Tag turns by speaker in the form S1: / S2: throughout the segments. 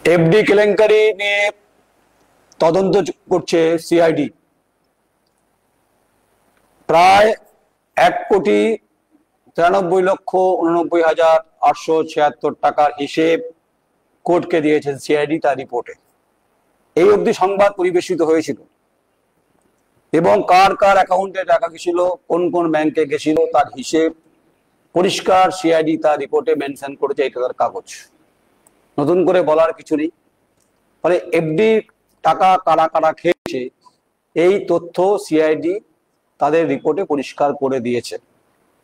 S1: FD কেলেঙ্কারি নিয়ে তদন্ত করছে সিআইডি। প্রায় 1,93,89,876 টাকার হিসেব কোর্টকে দিয়েছেন সিআইডি তার রিপোর্টে। এই অবধি সংবাদ পরিবেশিত হয়েছিল এবং কার কার অ্যাকাউন্টে টাকা গেছিল, কোন কোন ব্যাংকে গেছিল তার হিসেব পরিষ্কার সিআইডি তার রিপোর্টে মেনশন করেছে। এটা তার কাগজ, নতুন করে বলার কিছু নেই। ফলে এফডি টাকা কারা কারা খেয়েছে এই তথ্য সিআইডি তাদের রিপোর্টে পরিষ্কার করে দিয়েছে।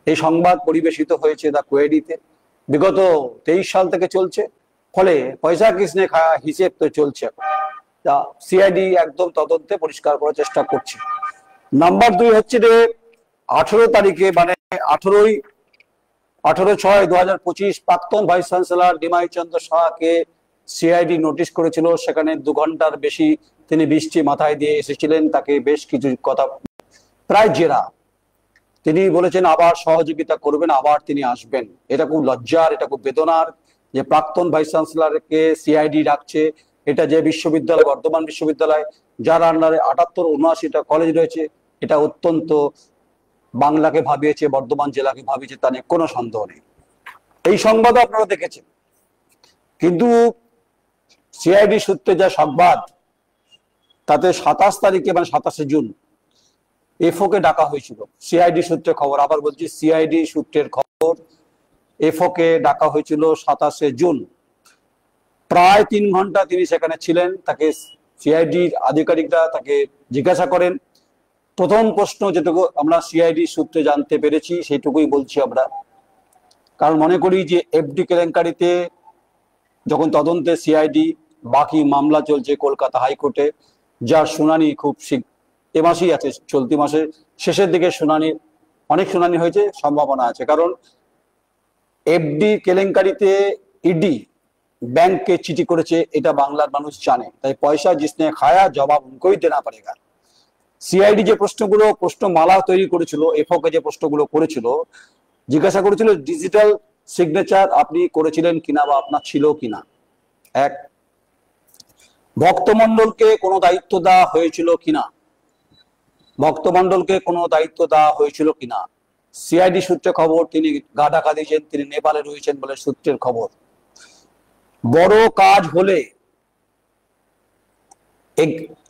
S1: এই সংবাদ পরিবেশিত হয়েছে দ্য কোয়েডিতে, বিগত 23 সাল থেকে চলছে। ফলে পয়সা কিসনে খায়া হিসেব তো চলছে, তা সিআইডি একদম তদন্তে পরিষ্কার করার চেষ্টা করছে। নাম্বার 2 হচ্ছে যে 18 তারিখে মানে 18/6/2025 প্রাক্তন ভাইস চ্যান্সেলর নিমাই চন্দ্র সাহাকে সিআইডি নোটিশ করেছিল। সেখানে 2 ঘন্টার বেশি তিনি বৃষ্টি মাথায় দিয়ে এসেছিলেন, তাকে বেশ কিছু কথা প্রায় জেরা। তিনি বলেছেন আবার সহযোগিতা করবেন, আবার তিনি আসবেন। এটা খুব লজ্জার, এটা খুব বেদনার যে প্রাক্তন ভাইস চ্যান্সেলরকে সিআইডি ডাকছে। এটা যে বিশ্ববিদ্যালয়, বর্ধমান বিশ্ববিদ্যালয়, যার আন্ডারে 78-79টা কলেজ রয়েছে, এটা অত্যন্ত বাংলাকে ভাবিয়েছে, বর্ধমান জেলাকে ভাবিয়েছে, তা নিয়ে কোনো সন্দেহ নেই। এই সংবাদ আপনারা দেখেছেন। কিন্তু সিআইডি সূত্রে যা সংবাদ, তাতে 27 তারিখে মানে 27শে জুন এফওকে ডাকা হয়েছিল। সিআইডি সূত্রে খবর, আবার বলছি সিআইডি সূত্রের খবর, এফওকে ডাকা হয়েছিল 27শে জুন। প্রায় 3 ঘন্টা তিনি সেখানে ছিলেন। তাকে সিআইডির আধিকারিকরা তাকে জিজ্ঞাসা করেন। প্রথম প্রশ্ন যেটুকু আমরা সিআইডি সূত্রে জানতে পেরেছি সেইটুকুই বলছি আমরা, কারণ মনে করি যে এফডি কেলেঙ্কারিতে যখন তদন্তে সিআইডি, বাকি মামলা চলছে কলকাতা হাইকোর্টে, যার শুনানি খুব এ মাসেই আছে, চলতি মাসে শেষের দিকে শুনানি, অনেক শুনানি হয়েছে, সম্ভাবনা আছে। কারণ এফডি কেলেঙ্কারিতে ইডি ব্যাংককে চিঠি করেছে, এটা বাংলার মানুষ জানে। তাই পয়সা জিসনে খায়া জবাব উনকোই দেনা পড়েগা। সিআইডি যে প্রশ্নমালা তৈরি করেছিল, এফওকে যে প্রশ্নগুলো করেছিল, জিজ্ঞাসা করেছিল ডিজিটাল সিগনেচার আপনি করেছিলেন কিনা বা আপনার ছিল কিনা। এক, ভক্তমণ্ডলকে কোনো দায়িত্ব দেওয়া হয়েছিল কিনা, ভক্তমণ্ডলকে কোনো দায়িত্ব দেওয়া হয়েছিল কিনা। সিআইডি সূত্রে খবর তিনি গা ঢাকা দিয়েছেন, তিনি নেপালে রয়েছেন বলে সূত্রের খবর। বড় কাজ হলে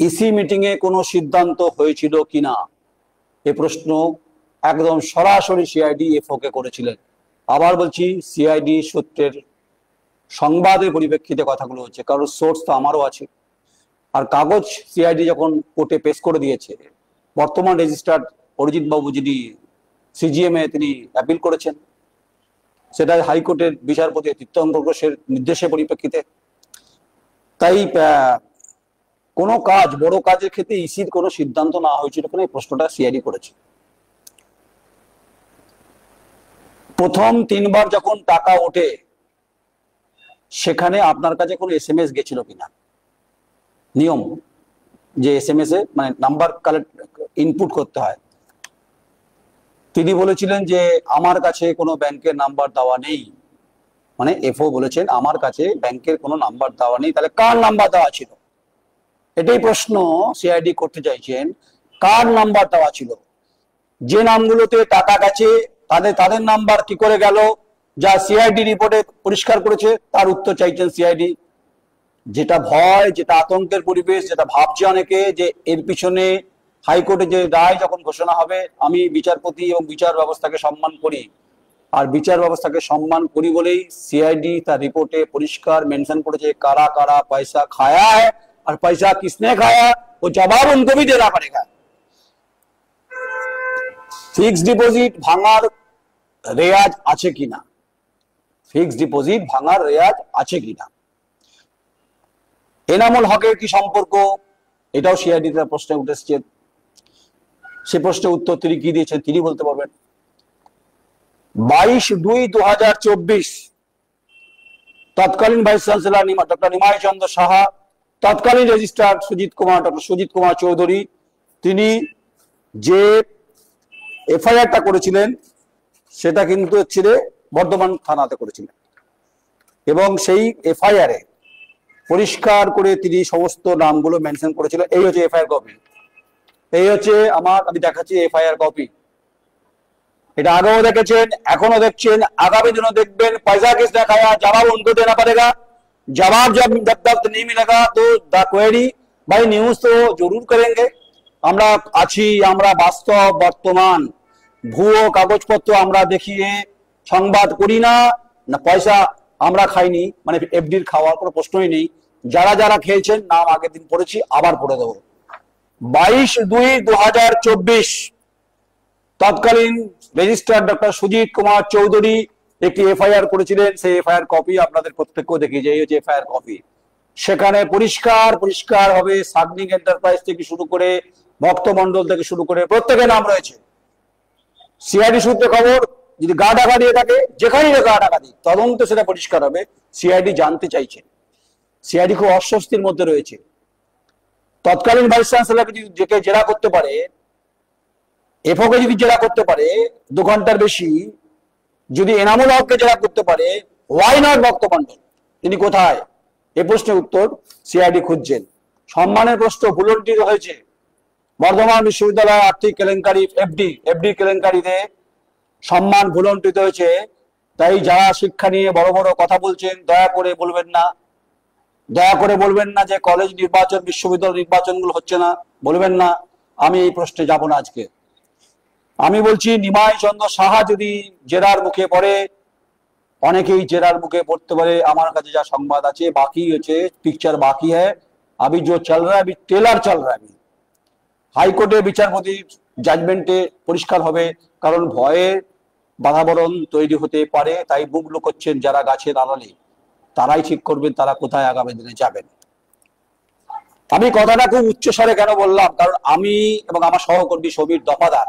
S1: ইসি মিটিং এ কোনো সিদ্ধান্ত হয়েছিল কিনা, এ প্রশ্ন একদম সরাসরি সিআইডি এফওকে করেছিলেন। আবার বলছি সিআইডি সূত্রের সংবাদের পরিপ্রেক্ষিতে কথাগুলো হচ্ছে, কারণ সোর্স তো আমারও আছে। আর কাগজ সিআইডি যখন কোর্টে পেশ করে দিয়েছে, বর্তমান রেজিস্ট্রার অরিজিৎ বাবু যিনি সিজিএম এ তিনি অ্যাপিল করেছেন, সেটা হাইকোর্টের বিচারপতি তীর্থঙ্কর ঘোষের নির্দেশের পরিপ্রেক্ষিতে। তাই কোনো কাজ, বড় কাজের ক্ষেত্রে ইসির কোনো সিদ্ধান্ত না হয়েছিল কিনা এই প্রশ্নটা সিআইডি করেছে। প্রথম 3 বার যখন টাকা ওঠে সেখানে আপনার কাছে কোনো এসএমএস গেছিল কিনা। নিয়ম যে এসএমএস এ মানে নাম্বার কালেক্ট ইনপুট করতে হয়। তিনি বলেছিলেন যে আমার কাছে কোনো ব্যাংকের নাম্বার দেওয়া নেই, মানে এফও বলেছেন আমার কাছে ব্যাংকের কোনো নাম্বার দেওয়া নেই। তাহলে কার নাম্বার দেওয়া ছিল, এটাই প্রশ্ন সিআইডি করতে চাইছেন। কার নাম্বার দেওয়া ছিল? যে নামগুলোতে টাকা গেছে তাদের নাম্বার কি করে গেল, যা সিআইডি রিপোর্টে পরিষ্কার করেছে, তার উত্তর চাইছেন সিআইডি। যেটা ভয়, যেটা আতঙ্কের পরিবেশ, যেটা ভাবছে অনেকে যে এর পিছনে হাইকোর্টে যে রায় যখন ঘোষণা হবে, আমি বিচারপতি এবং বিচার ব্যবস্থাকে সম্মান করি, আর বিচার ব্যবস্থাকে সম্মান করি বলেই সিআইডি তার রিপোর্টে পরিষ্কার মেনশন করেছে কারা কারা পয়সা খায়া है और पैसा किसने खाया वो जवाब उनको भी देना पड़ेगा। ফিক্সড ডিপোজিট ভাঙার রেয়াজ আছে কিনা, ফিক্সড ডিপোজিট ভাঙার রেয়াজ আছে কিনা। এনামুল হকের কি সম্পর্ক, এটাও সিআইডি তার প্রশ্নে উঠেছে। সে প্রশ্নের উত্তর তিনি কি দিয়েছেন তিনি বলতে পারবেন। 22/2/2024 তৎকালীন vice chancellor doctor Nimai Chandra Saha, তৎকালীন রেজিস্ট্রার ডক্টর সুজিত কুমার চৌধুরী, তিনি যে এফআইআরটা করেছিলেন সেটা কিন্তু হচ্ছে বর্ধমান থানাতে করেছিলেন। এবং সেই এফআইআরে পরিষ্কার করে তিনি সমস্ত নামগুলো মেনশন করেছিল। এই হচ্ছে এফআইআর কপি, এই হচ্ছে আমি দেখাচ্ছি এফআইআর কপি। এটা আগেও দেখেছেন, এখনো দেখছেন, आगामी दिनों देखবেন। पैसा किसने खाया, जवाब उनको देना पड़ेगा। जवाब जब नहीं मिलेगा तो द क्वेरी भाई न्यूज तो जरूर करेंगे। আমরা আছি, আমরা বাস্তব বর্তমান, ভুয়ো কাগজপত্র আমরা দেখিয়ে সংবাদ করি না। না পয়সা আমরা খাইনি, মানে এফডির খাওয়ার কোনো প্রশ্নই নেই। যারা যারা খেয়েছেন নাম আগের দিন পড়েছি, আবার পড়ে দেবো। 22/2/2024 তৎকালীন রেজিস্ট্রার ডক্টর সুজিত কুমার চৌধুরী একটি এফআইআর করেছিলেন। সেই এফআইআর কপি আপনাদের প্রত্যেককেও দেখি, যে এই হচ্ছে এফআইআর কপি। সেখানে পরিষ্কার হবে সাগনিক এন্টারপ্রাইজ থেকে শুরু করে ভক্তমন্ডল থেকে শুরু করে প্রত্যেকের নাম রয়েছে। সিআইডি সূত্রে খবর, যদি গা ঢাকা দিয়ে থাকে, যেখানেই গা ঢাকা দিই, তদন্ত সেটা পরিষ্কার হবে। সিআইডি জানতে চাইছে, সিআইডি খুব অস্বস্তির মধ্যে রয়েছে। তৎকালীন ভাইস চ্যান্সেলরকে যদি জেরা করতে পারে, এফওকে যদি জেরা করতে পারে 2 ঘন্টার বেশি, যদি এনামুল হককে জেরা করতে পারে, ওয়াই নট ভক্তমন্ডল? তিনি কোথায়? এই প্রশ্নের উত্তর সিআইডি খুঁজছেন। সম্মানের প্রশ্ন ভুলন্টিত হয়েছে। বর্ধমান বিশ্ববিদ্যালয় আর্থিক কেলেঙ্কারি, এফডি কেলেঙ্কারিতে সম্মান ভুলন্টিত হয়েছে। তাই যারা শিক্ষা নিয়ে বড় বড় কথা বলছেন, দয়া করে বলবেন না যে কলেজ নির্বাচন, বিশ্ববিদ্যালয় নির্বাচনগুলো হচ্ছে না, বলবেন না। আমি এই প্রশ্নে যাব না আজকে। আমি বলছি, নিমাই চন্দ্র সাহা যদি জেরার মুখে পড়ে, অনেকেই জেরার মুখে পড়তে পারে। আমার কাছে যা সংবাদ আছে, বাকি হচ্ছে পিকচার বাকি হ্যাঁ। अभी जो चल रहा है, अभी ट्रेलर चल रहा है। अभी হাইকোর্টে বিচারপতির জাজমেন্টে পরিষ্কার হবে, কারণ ভয়ে বাতাবরণ তৈরি হতে পারে। তাই বুক লুকোচ্ছেন যারা গাছের আড়ালে, তারাই ঠিক করবেন তারা কোথায় আগামী দিনে যাবেন। আমি কথাটা খুব উচ্চস্বরে কেন বললাম, কারণ আমি এবং আমার সহকর্মী সমীর দফাদার,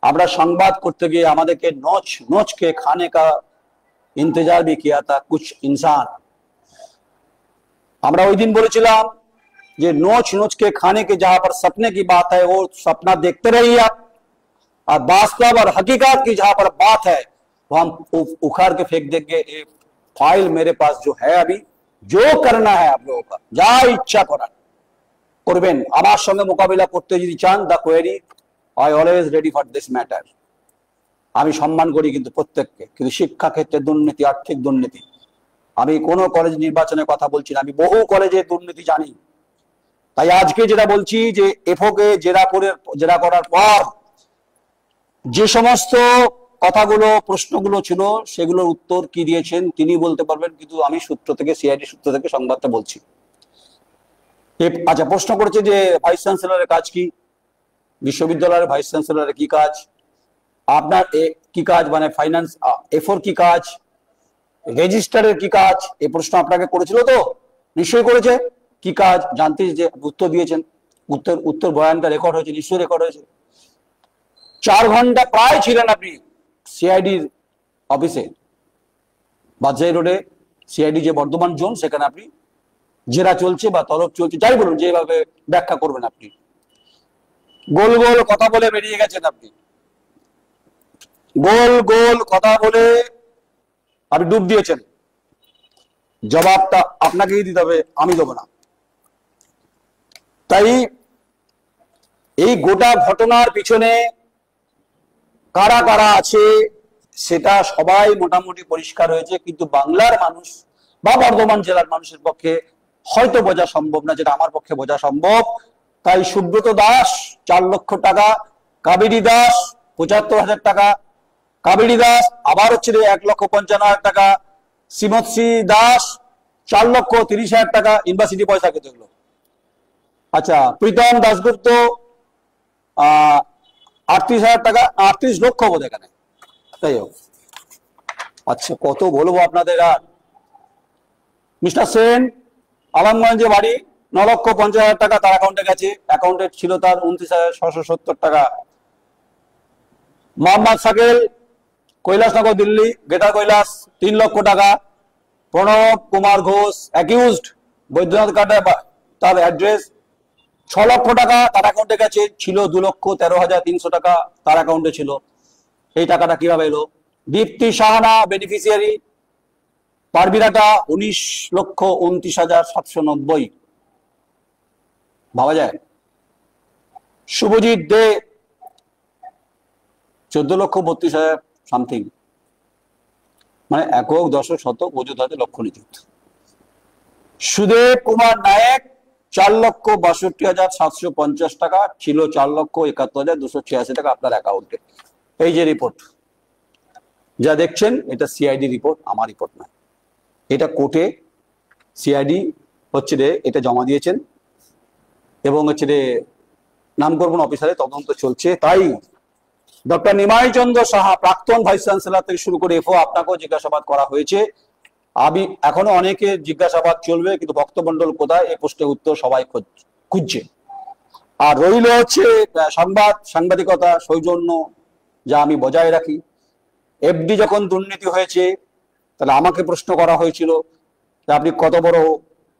S1: আমরা সংবাদ করতে গিয়ে আমাদেরকে नोच नोच के खाने का इंतजार भी किया था कुछ इंसान। আমরা ওই দিন বলেছিলাম যে नोच नोच के खाने के जहां पर सपने की बात है, वो सपना देखते रहिए आप, और वास्तव और हकीकत की जहां पर बात है, वो हम उखाड़ के फेंक देंगे। फाइल मेरे पास जो है, अभी जो करना है आप लोगों का, যা ইচ্ছা করবেন। আমার সঙ্গে মোকাবিলা করতে যদি চান, the query, I always ready for this matter। আমি সম্মান করি কিন্তু প্রত্যেককে, কিন্তু শিক্ষা ক্ষেত্রে দুর্নীতি, আর্থিক দুর্নীতি, আমি কোনো কলেজ নির্বাচনের কথা বলছি না, আমি বহু কলেজে দুর্নীতি জানি। তাই আজকে যেটা বলছি যে এফওকে জেরা করার পর যে সমস্ত কথাগুলো, প্রশ্নগুলো ছিল, সেগুলোর উত্তর কি দিয়েছেন তিনি বলতে পারবেন, কিন্তু আমি সূত্র থেকে, সিআইডি সূত্র থেকে সংবাদটা বলছি। আচ্ছা, প্রশ্ন করেছে যে ভাইস চ্যান্সেলরের কাজ কি, বিশ্ববিদ্যালয়ের ভাইস চ্যান্সেলরের কি কাজ, আপনার কি কাজ, মানে ফাইন্যান্স এফওর কি কাজ, রেজিস্ট্রারের কি কাজ, এই প্রশ্ন আপনাকে করেছিল তো? নিশ্চয়ই করেছে। কি কাজ জানতে যে উত্তর দিয়েছেন, উত্তর বয়ানটা রেকর্ড হয়েছে, নিশ্চয়ই রেকর্ড হয়েছে। 4 ঘন্টা প্রায় ছিলেন আপনি সিআইডির অফিসে, বাদশাহী রোডে সিআইডি যে বর্ধমান জোন, সেখানে আপনি জেরা চলছে বা তলব চলছে, যাই বলুন, যেভাবে ব্যাখ্যা করবেন আপনি। গোল গোল কথা বলে বেরিয়ে গেছেন আপনি, গোল গোল কথা বলে আপনি ডুব দিয়েছেন। জবাবটা আপনাকেই দিতে হবে, আমি দেবো না। তাই এই গোটা ঘটনার পিছনে কারা কারা আছে সেটা সবাই মোটামুটি পরিষ্কার হয়েছে, কিন্তু বাংলার মানুষ বা বর্ধমান জেলার মানুষের পক্ষে হয়তো বোঝা সম্ভব না, যেটা আমার পক্ষে বোঝা সম্ভব। তাই সুব্রত দাস 4 লক্ষ টাকা, কাবেরী দাস 75,000 টাকা, কাবেরী দাস আবার হচ্ছে 1,55,000 টাকা, শ্রীমতী দাস 4,30,000 টাকা, ইউনিভার্সিটি পয়সা খেতে হলো। আচ্ছা, প্রীতম দাশগুপ্ত 38,000 টাকা, 38 লক্ষ বোধ এখানে, তাই হোক। আচ্ছা, কত বলবো আপনাদের আর। মিস্টার সেন আলমগঞ্জে বাড়ি, 9,50,000 টাকা তার অ্যাকাউন্টে গেছে, অ্যাকাউন্টে ছিল তার 29,670 টাকা। মোহাম্মদ সাকেল কৈলাসনগর দিল্লি, গ্রেটার কৈলাস 3 লক্ষ টাকা। প্রণব কুমার ঘোষ অ্যাকিউজড, বৈদ্যনাথ কাটে তার অ্যাড্রেস, 6 লক্ষ টাকা তার অ্যাকাউন্টে গেছে, ছিল 2,13,300 টাকা তার অ্যাকাউন্টে ছিল। এই টাকাটা কিভাবে এলো? দীপ্তি সাহানা বেনিফিশিয়ারি, পারবিরাটা 19,29,790, ভাবা যায়। শুভজিৎ দে 14,32,000 সামথিং, মানে একক দশক শতক অযুত হাতে লক্ষ নিযুক্ত। সুদেব কুমার নায়ক 4,62,750 টাকা, ছিল 4,71,286 টাকা আপনার অ্যাকাউন্টে। এই যে রিপোর্ট যা দেখছেন, এটা সিআইডি রিপোর্ট, আমার রিপোর্ট না। এটা কোর্টে সিআইডি হচ্ছে রে এটা জমা দিয়েছেন এবং হচ্ছে রে নামকরণ অফিসারে তদন্ত চলছে। তাই ডক্টর নিমাই চন্দ্র সাহা, প্রাক্তন ভাইস চ্যান্সেলর থেকে শুরু করে এফও আপনাকেও জিজ্ঞাসাবাদ করা হয়েছে। আমি এখনো অনেকে জিজ্ঞাসাবাদ চলবে, কিন্তু ভক্তমন্ডল কোথায়, এই প্রশ্নের উত্তর সবাই খুঁজছে। আর রইল হচ্ছে সাংবাদিকতা সৌজন্য, যা আমি বজায় রাখি। এফডি যখন দুর্নীতি হয়েছে, তাহলে আমাকে প্রশ্ন করা হয়েছিল যে আপনি কত বড়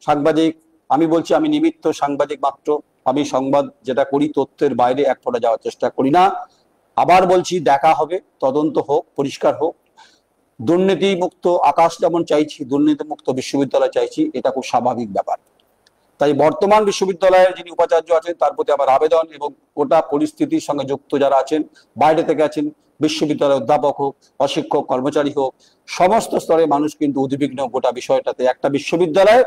S1: সাংবাদিক। আমি বলছি আমি নিমিত্ত সাংবাদিক মাত্র, আমি সংবাদ যেটা করি তথ্যের বাইরে এক ফোঁটা যাওয়ার চেষ্টা করি না। আবার বলছি, দেখা হবে, তদন্ত হোক, পরিষ্কার হোক। দুর্নীতি মুক্ত আকাশ যেমন চাইছি, দুর্নীতি মুক্ত বিশ্ববিদ্যালয় চাইছি, এটা খুব স্বাভাবিক ব্যাপার। তাই বর্তমান বিশ্ববিদ্যালয়ের যিনি উপাচার্য আছেন তার প্রতি আমার আবেদন, এবং গোটা পরিস্থিতির সঙ্গে যুক্ত যারা আছেন, বাইরে থেকে আছেন, বিশ্ববিদ্যালয়ের অধ্যাপক হোক, অশিক্ষক কর্মচারী হোক, সমস্ত স্তরে মানুষ কিন্তু উদ্বিগ্ন গোটা বিষয়টাতে। একটা বিশ্ববিদ্যালয়ে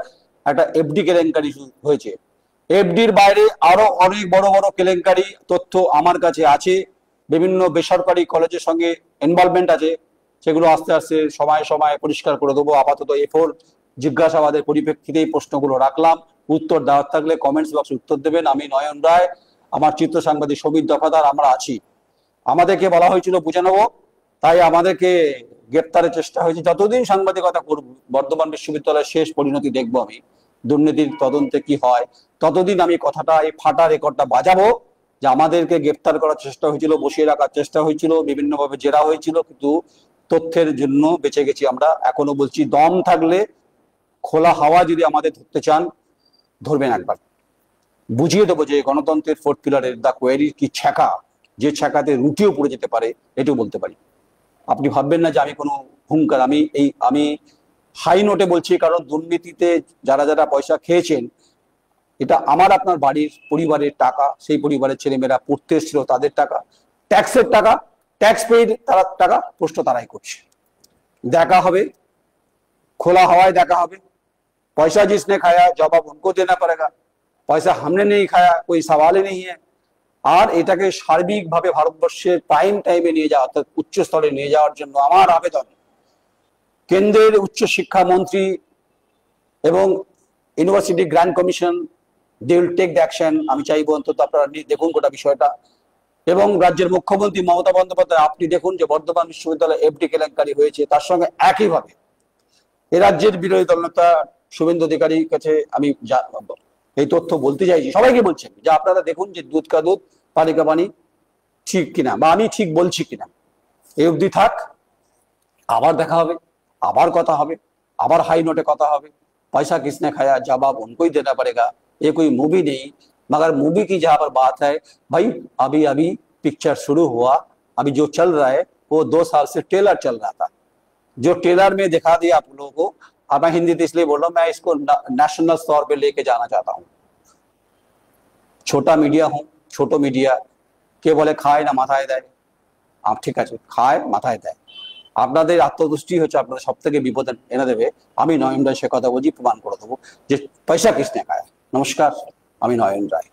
S1: একটা এফডি কেলেঙ্কারি হয়েছে, এফডির বাইরে আরো অনেক বড় বড় কেলেঙ্কারি তথ্য আমার কাছে আছে। বিভিন্ন বেসরকারি কলেজের সঙ্গে ইনভলভমেন্ট আছে, সেগুলো আস্তে আস্তে সময় সময় পরিষ্কার করে দেবো। আপাতত এফোর জিজ্ঞাসাবাদের পরিপ্রেক্ষিতেই প্রশ্নগুলো রাখলাম। উত্তর দেওয়ার থাকলে কমেন্টস বক্সে উত্তর দেবেন। আমি নয়ন রায়, আমার চিত্র সাংবাদিক সমীর দফাদার, আমরা আছি। আমাদেরকে বলা হয়েছিল বুঝে নেবো, তাই আমাদেরকে গ্রেপ্তারের চেষ্টা হয়েছে। যতদিন সাংবাদিকতা করব, বর্ধমান বিশ্ববিদ্যালয়ের শেষ পরিণতি দেখবো আমি, দুর্নীতির তদন্তে কি হয়, ততদিন আমি কথাটা, এই ফাটা রেকর্ডটা বাজাবো যে আমাদেরকে গ্রেপ্তার করার চেষ্টা হয়েছিল, বসিয়ে রাখার চেষ্টা হয়েছিল, বিভিন্নভাবে জেরা হয়েছিল, কিন্তু তথ্যের জন্য বেঁচে গেছি আমরা। এখনো বলছি, দম থাকলে, খোলা হাওয়া যদি আমাদের ধরতে চান, ধরবেন একবার, বুঝিয়ে দেবো যে গণতন্ত্রের ফোর্থ পিলারের দা কোয়েরির কি ছ্যাঁকা, যে ছ্যাঁকাতে রুটিও পড়ে যেতে পারে, এটাও বলতে পারি। আপনি ভাববেন না যে আমি কোনো হুঙ্কার, আমি হাই নোটে বলছি, কারণ দুর্নীতিতে যারা যারা পয়সা খেয়েছেন, এটা আমার আপনার বাড়ির পরিবারের টাকা, সেই পরিবারের ছেলেমেয়েরা পড়তে এসেছিল, তাদের টাকা, ট্যাক্সের টাকা, ট্যাক্স পেইড তারা টাকা, প্রশ্ন তারাই করছে। দেখা হবে, খোলা হাওয়ায় দেখা হবে। पैसा जिसने खाया जवाब उनको देना पड़ेगा, पैसा हमने नहीं खाया कोई सवाल ही नहीं है। আর এটাকে সার্বিকভাবে ভারতবর্ষের প্রাইম টাইমে নিয়ে যাওয়া, অর্থাৎ উচ্চ স্তরে নিয়ে যাওয়ার জন্য আমার আবেদন, কেন্দ্রের উচ্চ শিক্ষা মন্ত্রী এবং university grand commission, they will take the action. আমি চাইবো অন্তত আপনারা দেখুন গোটা বিষয়টা। এবং রাজ্যের মুখ্যমন্ত্রী মমতা বন্দ্যোপাধ্যায়, আপনি দেখুন যে বর্ধমান বিশ্ববিদ্যালয়ে এফডি কেলেঙ্কারি হয়েছে, তার সঙ্গে একইভাবে এ রাজ্যের বিরোধী দলনেতা শুভেন্দু অধিকারীর কাছে আমি এই তথ্য বলতে চাইছি, সবাইকে বলছেন যে আপনারা দেখুন যে দুধ কা দুধ পানি কা পানি ঠিক কিনা, বা আমি ঠিক বলছি কিনা। এই অবধি থাক, আবার দেখা হবে, আবার কথা হবে, আবার हाई नोटे কথা হবে। पैसा किसने खाया जवाब उनको ही देना पड़ेगा। ये कोई मूवी नहीं, मगर मूवी की जहां पर बात है भाई, अभी अभी पिक्चर शुरू हुआ, अभी जो चल रहा है वो 2 साल से ट्रेलर चल रहा था, जो ट्रेलर में दिखा दिया आप लोगों को। अब मैं हिंदी तो इसलिए बोल रहा हूं, मैं इसको नेशनल स्तर पे लेके जाना चाहता हूं। छोटा मीडिया हूं, छोटो मीडिया के बोले खाए ना माथाয় দেয়, आप ঠিক আছে খায় মাথায় দেয়। আপনাদের আত্মদুষ্টি হচ্ছে আপনাদের সব থেকে বিপদ এনে দেবে। আমি নয়ন রায় সে কথা বলছি, প্রমাণ করে দেবো যে পয়সা কিসনে খায়। নমস্কার, আমি নয়ন রায়।